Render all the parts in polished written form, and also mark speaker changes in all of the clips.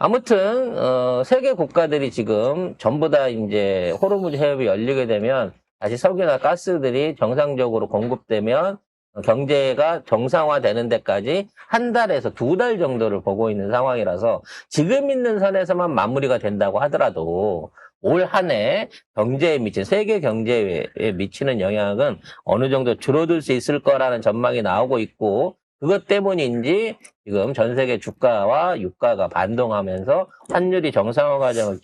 Speaker 1: 아무튼 세계 국가들이 지금 전부 다 이제 호르무즈 해협이 열리게 되면 다시 석유나 가스들이 정상적으로 공급되면 경제가 정상화되는 데까지 한 달에서 두 달 정도를 보고 있는 상황이라서 지금 있는 선에서만 마무리가 된다고 하더라도 올 한 해 경제에 미친 세계 경제에 미치는 영향은 어느 정도 줄어들 수 있을 거라는 전망이 나오고 있고 그것 때문인지 지금 전 세계 주가와 유가가 반동하면서 환율이 정상화 과정을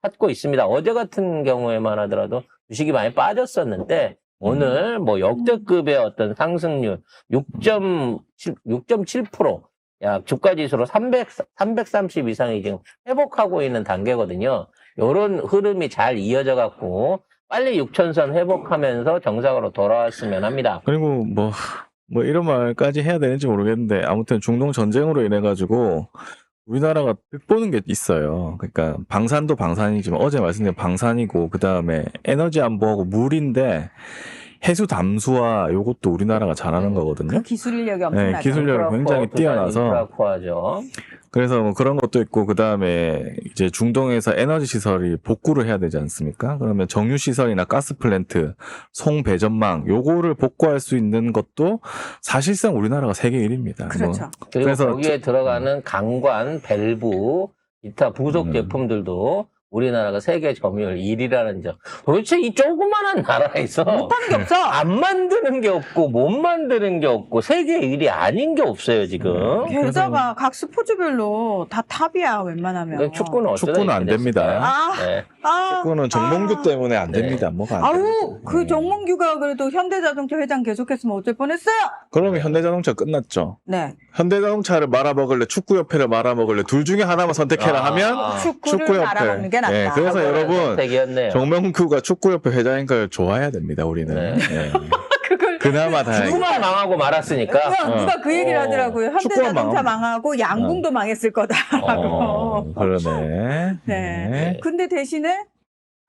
Speaker 1: 찾고 있습니다. 어제 같은 경우에만 하더라도 주식이 많이 빠졌었는데 오늘 뭐 역대급의 어떤 상승률 6.7%, 약 주가 지수로 330 이상이 지금 회복하고 있는 단계거든요. 이런 흐름이 잘 이어져 갖고 빨리 6천선 회복하면서 정상으로 돌아왔으면 합니다.
Speaker 2: 그리고 뭐 이런 말까지 해야 되는지 모르겠는데 아무튼 중동 전쟁으로 인해 가지고 우리나라가 득보는 게 있어요. 그러니까 방산도 방산이지만 어제 말씀드린 방산이고 그다음에 에너지 안보하고 물인데 해수 담수화 요것도 우리나라가 잘하는 거거든요.
Speaker 3: 그 기술력이 엄청나죠.
Speaker 2: 네, 기술력이 굉장히 뛰어나서
Speaker 1: 인프라코어죠.
Speaker 2: 그래서 뭐 그런 것도 있고 그다음에 이제 중동에서 에너지 시설이 복구를 해야 되지 않습니까? 그러면 정유 시설이나 가스 플랜트, 송 배전망 요거를 복구할 수 있는 것도 사실상 우리나라가 세계 1위입니다.
Speaker 3: 그렇죠.
Speaker 1: 그리고
Speaker 2: 그래서
Speaker 1: 거기에 들어가는 강관, 밸브, 기타 부속 제품들도 우리나라가 세계 점유율 1위라는 점. 도대체 이 조그만한 나라에서
Speaker 3: 못하는 게 없어.
Speaker 1: 안 만드는 게 없고 못 만드는 게 없고 세계 1위 아닌 게 없어요 지금.
Speaker 3: 게다가 각 스포츠별로 다 탑이야 웬만하면.
Speaker 1: 근데 축구는 어쩌다
Speaker 2: 축구는 안
Speaker 1: 이렇게
Speaker 2: 됩니다.
Speaker 1: 됐을까요?
Speaker 3: 아,
Speaker 1: 네.
Speaker 2: 축구는 정몽규 때문에 안
Speaker 1: 네.
Speaker 2: 됩니다. 뭐가 안
Speaker 3: 아우
Speaker 2: 됩니다.
Speaker 3: 그 정몽규가 그래도 현대자동차 회장 계속했으면 어쩔 뻔했어요.
Speaker 2: 그러면 현대자동차 끝났죠.
Speaker 3: 네.
Speaker 2: 현대자동차를 말아먹을래, 축구협회를 말아먹을래, 둘 중에 하나만 선택해라 하면
Speaker 3: 축구를 말아먹는 게 낫다.
Speaker 2: 네, 그래서 여러분
Speaker 1: 선택이었네요.
Speaker 2: 정명규가 축구협회 회장인 걸 좋아해야 됩니다. 우리는.
Speaker 1: 네.
Speaker 2: 네.
Speaker 3: 그걸
Speaker 2: 그나마 다행이다.
Speaker 1: 축구만 망하고 말았으니까.
Speaker 3: 누가 그 얘기를 하더라고요.
Speaker 2: 축구만
Speaker 3: 현대자동차 망하고 양궁도 망했을 거다라고.
Speaker 2: 그러네.
Speaker 3: 네. 근데 대신에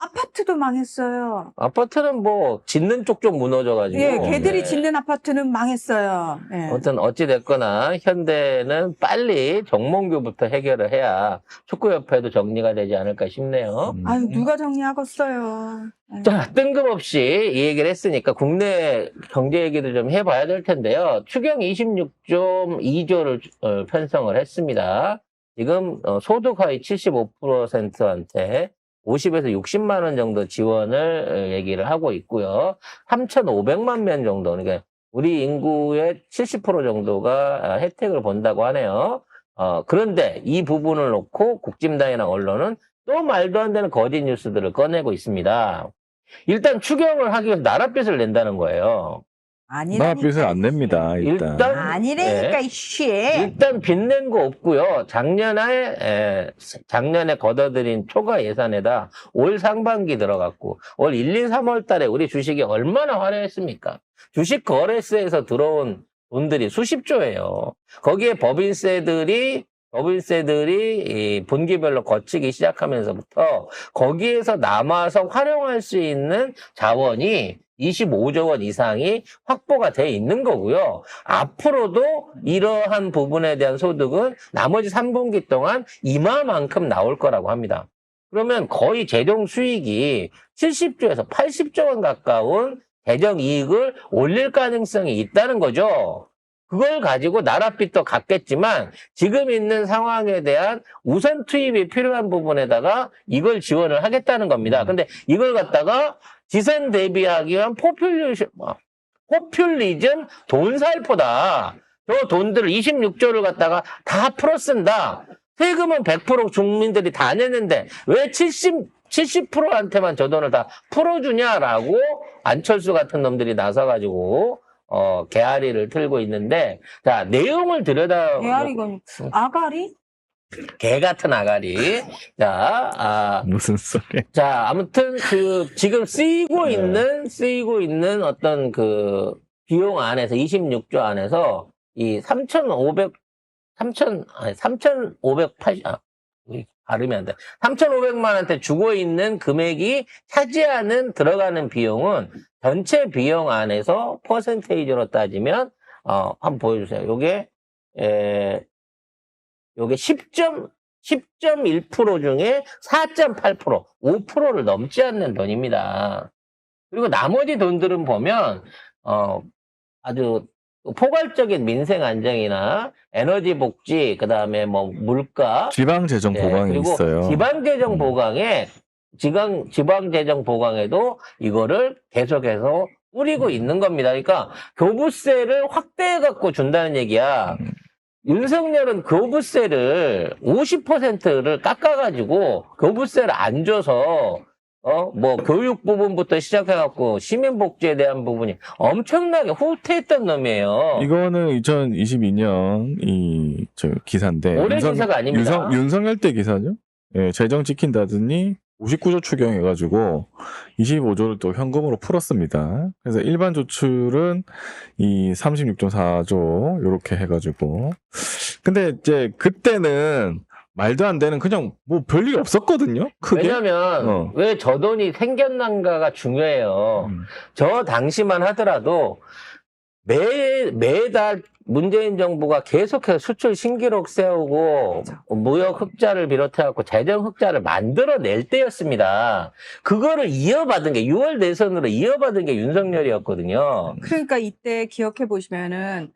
Speaker 3: 아파트도 망했어요.
Speaker 1: 아파트는 뭐 짓는 쪽 좀 무너져가지고.
Speaker 3: 예, 걔들이
Speaker 1: 네.
Speaker 3: 짓는 아파트는 망했어요. 예.
Speaker 1: 아무튼 어찌 됐거나 현대는 빨리 정몽규부터 해결을 해야 축구협회도 정리가 되지 않을까 싶네요.
Speaker 3: 아유 누가 정리하겠어요. 아유.
Speaker 1: 자, 뜬금없이 이 얘기를 했으니까 국내 경제 얘기도 좀 해봐야 될 텐데요. 추경 26.2조를 편성을 했습니다. 지금 소득 하위 75%한테 50에서 60만 원 정도 지원을 얘기를 하고 있고요. 3,500만 명 정도, 그러니까 우리 인구의 70% 정도가 혜택을 본다고 하네요. 그런데 이 부분을 놓고 국진당이나 언론은 또 말도 안 되는 거짓 뉴스들을 꺼내고 있습니다. 일단 추경을 하기 위해서 나랏빚을 낸다는 거예요.
Speaker 3: 아니라니까.
Speaker 2: 나빚을 안 냅니다. 일단.
Speaker 3: 아니라니까
Speaker 1: 네.
Speaker 3: 이씨.
Speaker 1: 일단 빚낸 거 없고요. 작년에 걷어들인 초과 예산에다 올 상반기 들어갔고 올 1, 2, 3월 달에 우리 주식이 얼마나 화려했습니까? 주식 거래세에서 들어온 돈들이 수십조예요. 거기에 법인세들이 이 분기별로 거치기 시작하면서부터 거기에서 남아서 활용할 수 있는 자원이 25조 원 이상이 확보가 돼 있는 거고요. 앞으로도 이러한 부분에 대한 소득은 나머지 3분기 동안 이마만큼 나올 거라고 합니다. 그러면 거의 재정 수익이 70조에서 80조 원 가까운 재정 이익을 올릴 가능성이 있다는 거죠. 그걸 가지고 나랏빚도 갚겠지만 지금 있는 상황에 대한 우선 투입이 필요한 부분에다가 이걸 지원을 하겠다는 겁니다. 근데 이걸 갖다가 지선 대비하기 위한 포퓰리즘 돈살포다. 저 돈들을 26조를 갖다가 다 풀어 쓴다. 세금은 100% 국민들이 다 냈는데 왜 70%한테만 저 돈을 다 풀어주냐라고 안철수 같은 놈들이 나서가지고 개아리를 틀고 있는데, 자, 내용을
Speaker 3: 개아리가 아가리?
Speaker 1: 개 같은 아가리. 자,
Speaker 2: 무슨 소리?
Speaker 1: 자, 아무튼 지금 쓰이고 있는 어떤 그 비용 안에서 26조 안에서 이 3,580만 원한테 주고 있는 금액이 차지하는 들어가는 비용은 전체 비용 안에서 퍼센테이지로 따지면 한번 보여주세요. 요게 10. 10.1% 중에 4.8%, 5%를 넘지 않는 돈입니다. 그리고 나머지 돈들은 보면 아주 포괄적인 민생 안정이나 에너지 복지, 그다음에 뭐 물가,
Speaker 2: 지방재정
Speaker 1: 네,
Speaker 2: 보강이
Speaker 1: 그리고
Speaker 2: 있어요.
Speaker 1: 지방재정 보강에 지방재정 보강에도 이거를 계속해서 뿌리고 있는 겁니다. 그러니까 교부세를 확대해 갖고 준다는 얘기야. 윤석열은 교부세를 50%를 깎아가지고 교부세를 안 줘서 뭐 교육 부분부터 시작해갖고 시민복지에 대한 부분이 엄청나게 후퇴했던 놈이에요.
Speaker 2: 이거는 2022년 저 기사인데
Speaker 1: 올해 기사가 아닙니다.
Speaker 2: 윤석열 때 기사죠. 예, 재정 지킨다더니 59조 추경해가지고 25조를 또 현금으로 풀었습니다. 그래서 일반 조출은 이 36.4조 요렇게 해가지고 근데 이제 그때는 말도 안 되는 그냥 뭐 별일 없었거든요. 크게.
Speaker 1: 왜냐면 왜 저 돈이 생겼는가가 중요해요. 저 당시만 하더라도 매달 문재인 정부가 계속해서 수출 신기록 세우고 무역 흑자를 비롯해갖고 재정 흑자를 만들어낼 때였습니다. 그거를 이어받은 게 6월 대선으로 이어받은 게 윤석열이었거든요.
Speaker 3: 그러니까 이때 기억해 보시면은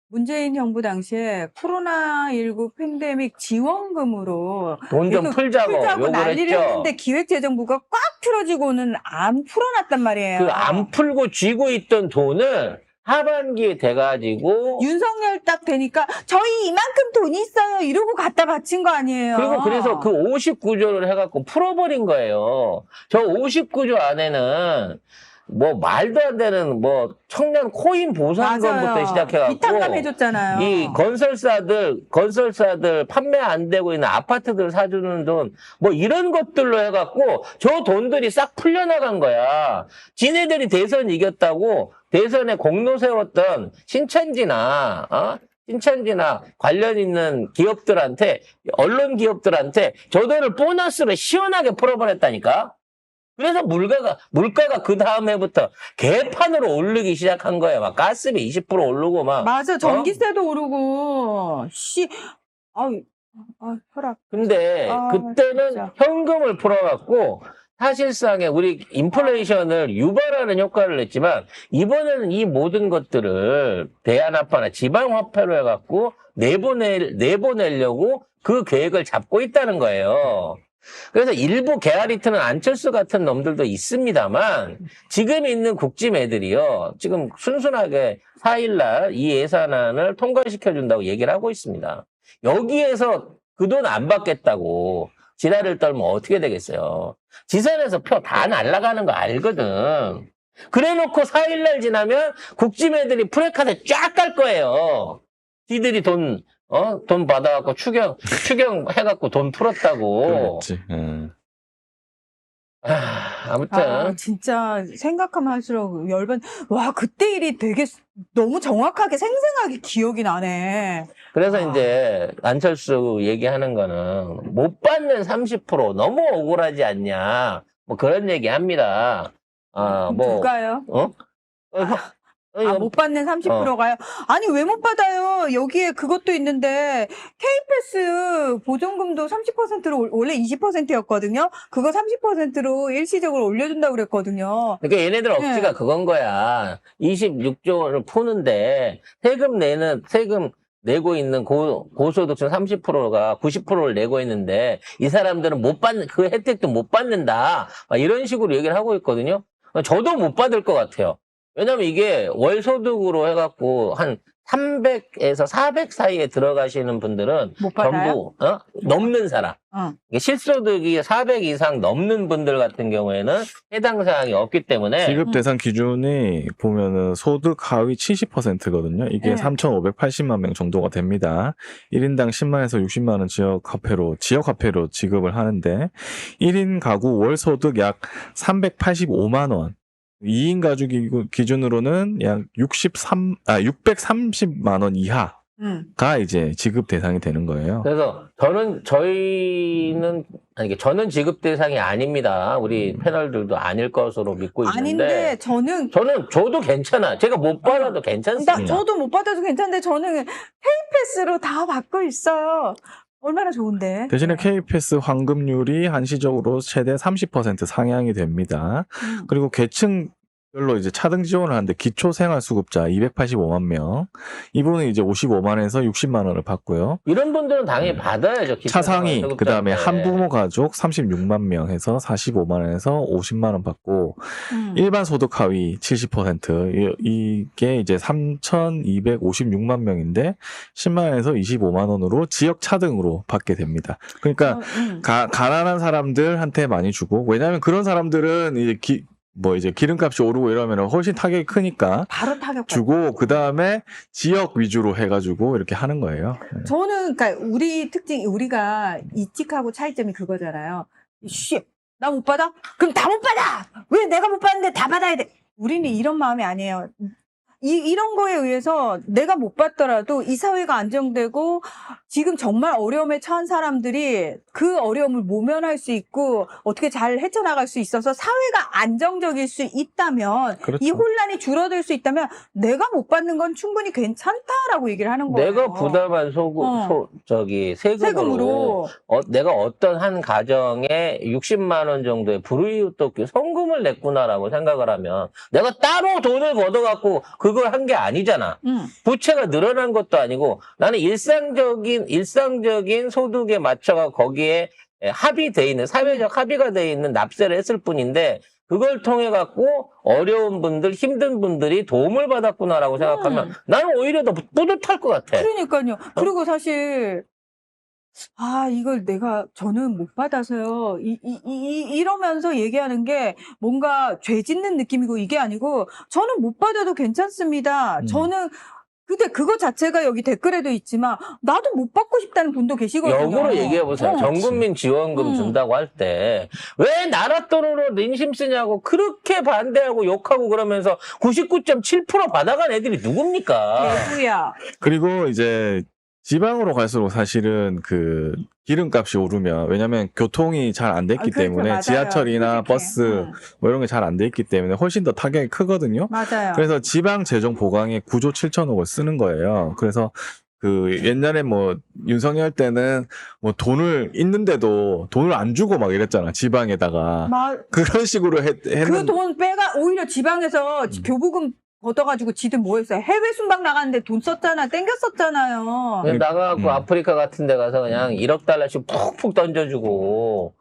Speaker 3: 문재인 정부 당시에 코로나19 팬데믹 지원금으로
Speaker 1: 돈 좀
Speaker 3: 계속
Speaker 1: 풀자고 요구를
Speaker 3: 난리를
Speaker 1: 했죠.
Speaker 3: 했는데 기획재정부가 꽉 틀어지고는 안 풀어놨단 말이에요.
Speaker 1: 그 안 풀고 쥐고 있던 돈을 하반기에 돼가지고
Speaker 3: 윤석열 딱 되니까 저희 이만큼 돈이 있어요 이러고 갖다 바친 거 아니에요.
Speaker 1: 그리고 그래서 그 59조를 해갖고 풀어버린 거예요. 저 59조 안에는 뭐 말도 안 되는 뭐 청년 코인 보상금부터 시작해갖고
Speaker 3: 비탄감 해줬잖아요.
Speaker 1: 이 건설사들 판매 안 되고 있는 아파트들 사주는 돈 뭐 이런 것들로 해갖고 저 돈들이 싹 풀려나간 거야. 지네들이 대선 이겼다고 대선에 공로 세웠던 신천지나 관련 있는 기업들한테 언론 기업들한테 저 돈을 보너스로 시원하게 풀어버렸다니까. 그래서 물가가 그 다음 해부터 개판으로 오르기 시작한 거예요. 막 가스비 20% 오르고 막.
Speaker 3: 맞아 전기세도 오르고 혈압.
Speaker 1: 근데 그때는
Speaker 3: 진짜.
Speaker 1: 현금을 풀어갖고 사실상에 우리 인플레이션을 유발하는 효과를 냈지만 이번에는 이 모든 것들을 대안화폐나 지방화폐로 해갖고 내보내려고 그 계획을 잡고 있다는 거예요. 그래서 일부 개아리트는 안철수 같은 놈들도 있습니다만 지금 있는 국짐 애들이요. 지금 순순하게 4일날 이 예산안을 통과시켜준다고 얘기를 하고 있습니다. 여기에서 그 돈 안 받겠다고 지랄을 떨면 어떻게 되겠어요. 지선에서 표 다 날아가는 거 알거든. 그래놓고 4일날 지나면 국짐 애들이 프레카드 쫙 갈 거예요. 지들이 돈 받아갖고 추경해갖고 돈 풀었다고.
Speaker 2: 그렇지.
Speaker 1: 아무튼.
Speaker 3: 진짜 생각하면 할수록 와, 그때 일이 되게 너무 정확하게 생생하게 기억이 나네.
Speaker 1: 그래서 이제 안철수 얘기하는 거는 못 받는 30% 너무 억울하지 않냐. 뭐 그런 얘기 합니다.
Speaker 3: 누가요?
Speaker 1: 뭐,
Speaker 3: 못 받는 30%가요? 아니, 왜 못 받아요? 여기에 그것도 있는데, K패스 보존금도 30%로, 원래 20%였거든요? 그거 30%로 일시적으로 올려준다고 그랬거든요.
Speaker 1: 그러니까 얘네들 억지가 그건 거야. 26조를 푸는데 세금 내고 있는 고소득층 30%가 90%를 내고 있는데 이 사람들은 그 혜택도 못 받는다. 이런 식으로 얘기를 하고 있거든요. 저도 못 받을 것 같아요. 왜냐면 이게 월소득으로 해갖고 한 300에서 400 사이에 들어가시는 분들은
Speaker 3: 못 받아요?
Speaker 1: 전부 넘는 사람. 이게 실소득이 400 이상 넘는 분들 같은 경우에는 해당 사항이 없기 때문에
Speaker 2: 지급 대상 기준이 보면은 소득 하위 70%거든요. 이게
Speaker 3: 네.
Speaker 2: 3,580만 명 정도가 됩니다. 1인당 10만에서 60만 원 지역 화폐로 지급을 하는데 1인 가구 월 소득 약 385만 원. 2인 가족 기준으로는 약 630만 원 이하가 이제 지급 대상이 되는 거예요.
Speaker 1: 그래서 저는 지급 대상이 아닙니다. 우리 패널들도 아닐 것으로 믿고 있는데.
Speaker 3: 아닌데,
Speaker 1: 저도 괜찮아. 제가 못 받아도 괜찮습니다.
Speaker 3: 저도 못 받아도 괜찮은데, 저는 K패스로 다 받고 있어요. 얼마나 좋은데.
Speaker 2: 대신에
Speaker 3: 네.
Speaker 2: K패스 환급률이 한시적으로 최대 30% 상향이 됩니다. 그리고 계층별로 이제 차등 지원을 하는데 기초생활수급자 285만 명, 이분은 이제 55만에서 60만 원을 받고요.
Speaker 1: 이런 분들은 당연히 받아야죠.
Speaker 2: 차상위,
Speaker 1: 기초생활수급자인데.
Speaker 2: 그 다음에 한부모 가족 36만 명 해서 45만 원에서 50만 원 받고, 일반 소득 하위 70%, 이게 이제 3,256만 명인데 10만 원에서 25만 원으로 지역 차등으로 받게 됩니다. 그러니까 가난한 사람들한테 많이 주고, 왜냐하면 그런 사람들은 이제 이제 기름값이 오르고 이러면 훨씬 타격이 크니까
Speaker 3: 바로 타격.
Speaker 2: 주고, 그 다음에 지역 위주로 해가지고 이렇게 하는 거예요.
Speaker 3: 저는 그러니까 우리 특징, 우리가 이직하고 차이점이 그거잖아요. 나 못 받아? 그럼 다 못 받아. 왜 내가 못 받는데 다 받아야 돼? 우리는 이런 마음이 아니에요. 이런 거에 의해서 내가 못 받더라도 이 사회가 안정되고 지금 정말 어려움에 처한 사람들이 그 어려움을 모면할 수 있고 어떻게 잘 헤쳐나갈 수 있어서 사회가 안정적일 수 있다면,
Speaker 2: 그렇죠.
Speaker 3: 이 혼란이 줄어들 수 있다면 내가 못 받는 건 충분히 괜찮다라고 얘기를 하는 거예요.
Speaker 1: 내가 부담한 세금으로 내가 어떤 한 가정에 60만 원 정도의 불우이웃돕기 성금을 냈구나라고 생각을 하면 내가 따로 돈을 걷어갖고 그걸 한 게 아니잖아. 부채가 늘어난 것도 아니고 나는 일상적인 소득에 맞춰가 거기에 합의돼 있는, 사회적 합의가 돼 있는 납세를 했을 뿐인데, 그걸 통해 갖고 어려운 분들, 힘든 분들이 도움을 받았구나라고 생각하면 나는 오히려 더 뿌듯할 것 같아.
Speaker 3: 그러니까요. 그리고 사실 이걸 저는 못 받아서요. 이러면서 얘기하는 게 뭔가 죄 짓는 느낌이고 이게 아니고, 저는 못 받아도 괜찮습니다. 저는, 근데 그거 자체가 여기 댓글에도 있지만, 나도 못 받고 싶다는 분도 계시거든요.
Speaker 1: 역으로 얘기해보세요. 전국민 지원금 준다고 할 때, 왜 나라 돈으로 인심 쓰냐고 그렇게 반대하고 욕하고 그러면서 99.7% 받아간 애들이 누굽니까?
Speaker 3: 대구야.
Speaker 2: 그리고 이제 지방으로 갈수록 사실은 그 기름값이 오르면, 왜냐면 교통이 잘 안 됐기
Speaker 3: 그렇죠.
Speaker 2: 때문에
Speaker 3: 맞아요.
Speaker 2: 지하철이나
Speaker 3: 솔직히.
Speaker 2: 버스 뭐 이런 게 잘 안 됐기 때문에 훨씬 더 타격이 크거든요.
Speaker 3: 맞아요.
Speaker 2: 그래서 지방 재정 보강에 9조 7천억을 쓰는 거예요. 그래서 그 옛날에 뭐 윤석열 때는 뭐 돈을 있는데도 돈을 안 주고 막 이랬잖아, 지방에다가. 그런 식으로 했는.
Speaker 3: 그 돈 오히려 지방에서 교부금 걷어가지고 지들 뭐 했어요? 해외 순방 나갔는데 돈 썼잖아. 땡겼었잖아요.
Speaker 1: 나가갖고 아프리카 같은 데 가서 그냥 1억 달러씩 푹푹 던져주고,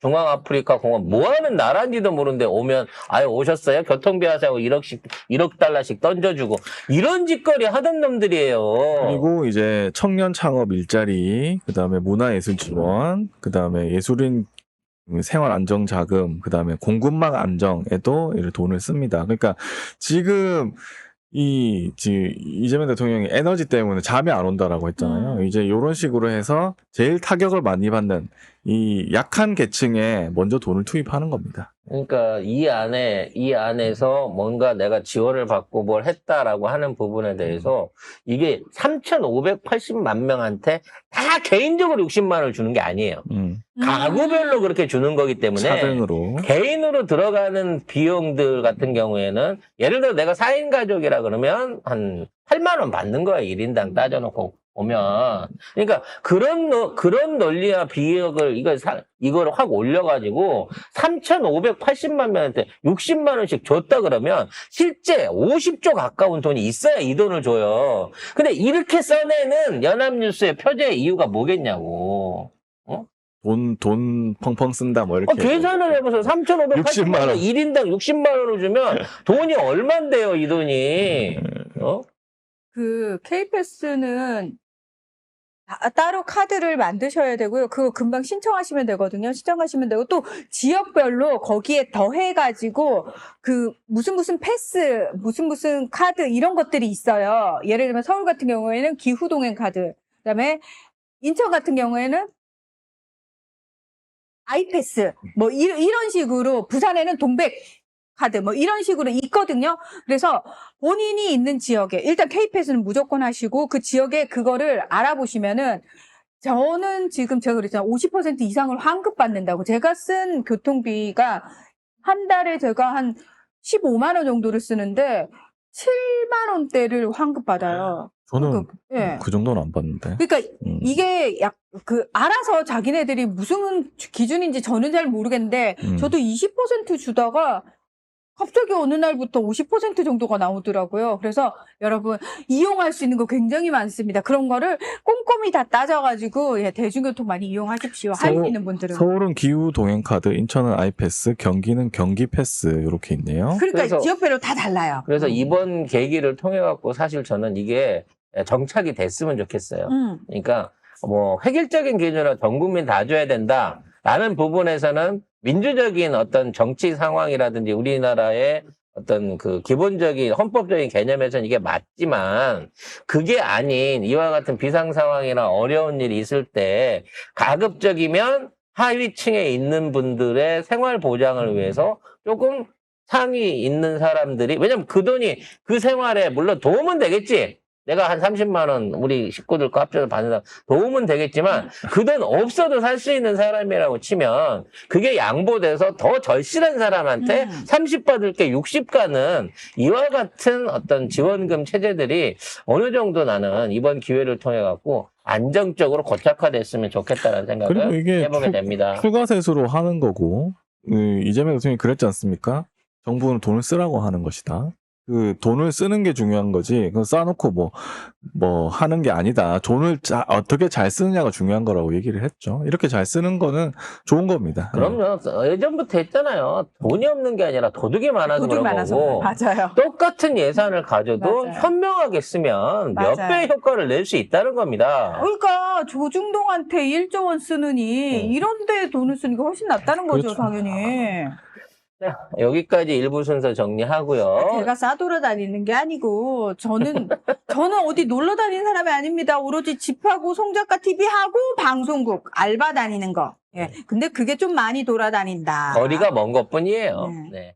Speaker 1: 중앙아프리카 공원 뭐 하는 나라인지도 모르는데 오면, 오셨어요? 교통비 하자고 1억 달러씩 던져주고, 이런 짓거리 하던 놈들이에요.
Speaker 2: 그리고 이제 청년 창업 일자리, 그 다음에 문화예술 지원, 그 다음에 예술인 생활 안정 자금, 그 다음에 공급망 안정에도 돈을 씁니다. 그러니까 지금 이재명 대통령이 에너지 때문에 잠이 안 온다라고 했잖아요. 이제 이런 식으로 해서 제일 타격을 많이 받는 이 약한 계층에 먼저 돈을 투입하는 겁니다.
Speaker 1: 그러니까 이 안에서 뭔가 내가 지원을 받고 뭘 했다라고 하는 부분에 대해서 이게 3,580만 명한테 다 개인적으로 60만 원을 주는 게 아니에요. 가구별로 그렇게 주는 거기 때문에
Speaker 2: 차등으로.
Speaker 1: 개인으로 들어가는 비용들 같은 경우에는, 예를 들어 내가 4인 가족이라 그러면 한 8만 원 받는 거야. 1인당 따져놓고 오면. 그러니까 그런 논리와 비역을 이걸 확 올려가지고 3,580만 명한테 60만 원씩 줬다 그러면 실제 50조 가까운 돈이 있어야 이 돈을 줘요. 근데 이렇게 써내는 연합뉴스의 표제의 이유가 뭐겠냐고.
Speaker 2: 돈 펑펑 쓴다 뭐 이렇게.
Speaker 1: 계산을 해보세요. 3,580만 원, 1인당 60만 원을 주면 돈이 얼만데요, 이 돈이.
Speaker 3: 그 K패스는 따로 카드를 만드셔야 되고요. 그거 금방 신청하시면 되거든요. 신청하시면 되고, 또 지역별로 거기에 더해가지고 그 무슨 패스, 무슨 카드 이런 것들이 있어요. 예를 들면 서울 같은 경우에는 기후동행 카드, 그다음에 인천 같은 경우에는 아이패스, 뭐 이런 식으로, 부산에는 동백 카드 뭐 이런 식으로 있거든요. 그래서 본인이 있는 지역에 일단 K패스는 무조건 하시고, 그 지역에 그거를 알아보시면은, 저는 지금 제가 그랬잖아요. 50% 이상을 환급받는다고. 제가 쓴 교통비가 한 달에 제가 한 15만 원 정도를 쓰는데 7만 원대를 환급받아요.
Speaker 2: 저는
Speaker 3: 예.
Speaker 2: 그 정도는 안 봤는데.
Speaker 3: 그러니까
Speaker 2: 음.
Speaker 3: 알아서 자기네들이 무슨 기준인지 저는 잘 모르겠는데, 저도 20% 주다가 갑자기 어느 날부터 50% 정도가 나오더라고요. 그래서 여러분, 이용할 수 있는 거 굉장히 많습니다. 그런 거를 꼼꼼히 다 따져가지고, 예, 대중교통 많이 이용하십시오. 할 수 있는 분들은.
Speaker 2: 서울은 기후 동행 카드, 인천은 아이패스, 경기는 경기 패스 이렇게 있네요.
Speaker 3: 그러니까
Speaker 1: 그래서-
Speaker 3: 지역별로 다 달라요.
Speaker 1: 그래서 이번 계기를 통해 갖고 사실 저는 이게 정착이 됐으면 좋겠어요. 그러니까 뭐 획일적인 기준으로 전 국민 다 줘야 된다라는 부분에서는 민주적인 어떤 정치 상황이라든지 우리나라의 어떤 그 기본적인 헌법적인 개념에서는 이게 맞지만 그게 아닌 이와 같은 비상 상황이나 어려운 일이 있을 때 가급적이면 하위층에 있는 분들의 생활 보장을 위해서 조금 상위 있는 사람들이, 왜냐면 그 돈이 그 생활에 물론 도움은 되겠지. 내가 한 30만 원 우리 식구들 거 합쳐서 받는 사람 도움은 되겠지만 그 돈 없어도 살 수 있는 사람이라고 치면 그게 양보돼서 더 절실한 사람한테 30 받을 게 60 가는 이와 같은 어떤 지원금 체제들이 어느 정도 나는 이번 기회를 통해 갖고 안정적으로 고착화됐으면 좋겠다는
Speaker 2: 그리고
Speaker 1: 생각을
Speaker 2: 이게
Speaker 1: 해보게 됩니다.
Speaker 2: 추가세수로 하는 거고, 이재명 대통령이 그랬지 않습니까? 정부는 돈을 쓰라고 하는 것이다. 그 돈을 쓰는 게 중요한 거지. 그거 쌓아놓고 뭐 하는 게 아니다. 돈을 어떻게 잘 쓰느냐가 중요한 거라고 얘기를 했죠. 이렇게 잘 쓰는 거는 좋은 겁니다.
Speaker 1: 그럼요. 예전부터 했잖아요. 돈이 없는 게 아니라 도둑이 많아서
Speaker 3: 도둑이
Speaker 1: 그런
Speaker 3: 많아서
Speaker 1: 거고.
Speaker 3: 맞아요.
Speaker 1: 똑같은 예산을 가져도
Speaker 3: 맞아요.
Speaker 1: 현명하게 쓰면 몇
Speaker 3: 맞아요.
Speaker 1: 배의 효과를 낼 수 있다는 겁니다.
Speaker 3: 그러니까 조중동한테 1조 원 쓰느니 이런 데 돈을 쓰는 게 훨씬 낫다는 거죠,
Speaker 2: 그렇죠.
Speaker 3: 당연히.
Speaker 1: 여기까지 일부 순서 정리하고요.
Speaker 3: 제가 싸돌아다니는 게 아니고 저는 어디 놀러 다니는 사람이 아닙니다. 오로지 집하고 송작가 TV 하고 방송국 알바 다니는 거. 예. 근데 그게 좀 많이 돌아다닌다.
Speaker 1: 거리가 먼 것뿐이에요.
Speaker 3: 네.
Speaker 1: 네.